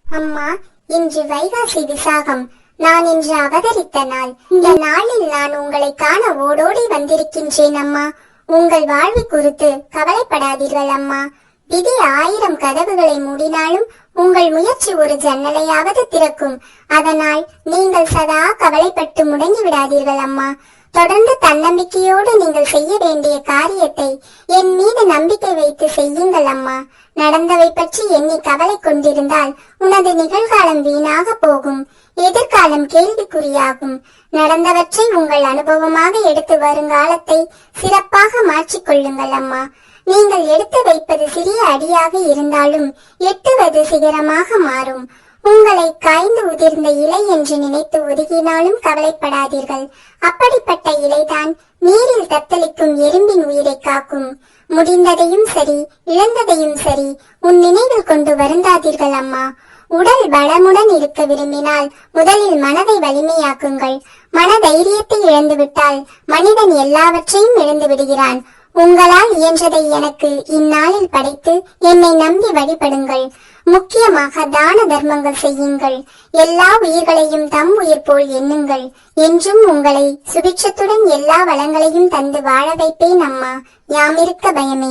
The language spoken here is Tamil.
அம்மா, இன்று வைகாசி விசாகம். நான் இன்று அவதரித்த நாள். இந்த நாளில் நான் உங்களை காண ஓடோடி வந்திருக்கின்றேன் அம்மா. உங்கள் வாழ்வு குறித்து கவலைப்படாதீர்கள் அம்மா. விதி 1000 கதவுகளை மூடினாலும் உங்கள் முயற்சி ஒரு ஜன்னலையாவது திறக்கும். அதனால் நீங்கள் சதா கவலைப்பட்டு முடங்கி விடாதீர்கள் அம்மா. தொடர்ந்து தன்னம்பிக்கையோடு நீங்கள் செய்ய வேண்டிய காரியத்தை என் மீது நம்பிக்கை வைத்து செய்யுங்கள் அம்மா. நடந்தவை பற்றி எண்ணி கவலை கொண்டிருந்தால் உனது நிகழ்காலம் வீணாக போகும், எதிர்காலம் கேள்விக்குறியாகும். நடந்தவற்றை உங்கள் அனுபவமாக எடுத்து வருங்காலத்தை சிறப்பாக மாற்றிக்கொள்ளுங்கள் அம்மா. நீங்கள் எடுத்து வைப்பது சிறிய அடியாக இருந்தாலும் எட்டுவது சிகரமாக மாறும். உங்களை காய்ந்து உதிர்ந்த இலை என்று நினைத்து ஒதுங்கினாலும் கவலைப்படாதீர்கள். அப்படிப்பட்ட இலைதான் நீரில் தத்தளிக்கும் எறும்பின் உயிரை காக்கும். முடிந்ததையும் சரி, இழந்ததையும் சரி உன் நினைவில் கொண்டு வருந்தாதீர்கள் அம்மா. உடல் பலமுடன் இருக்க விரும்பினால் முதலில் மனதை வலிமையாக்குங்கள். மன தைரியத்தை இழந்துவிட்டால் மனிதன் எல்லாவற்றையும் இழந்து விடுகிறான். உங்களால் இயன்றதை எனக்கு இந்நாளில் படைத்து என்னை நம்பி வழிபடுங்கள். முக்கியமாக தான தர்மங்கள் செய்யுங்கள். எல்லா உயிர்களையும் தம் உயிர் போல் எண்ணுங்கள். என்றும் உங்களை சுபிட்சத்துடன் எல்லா வளங்களையும் தந்து வாழ வைப்பேன் அம்மா. யாமிருக்க பயமே.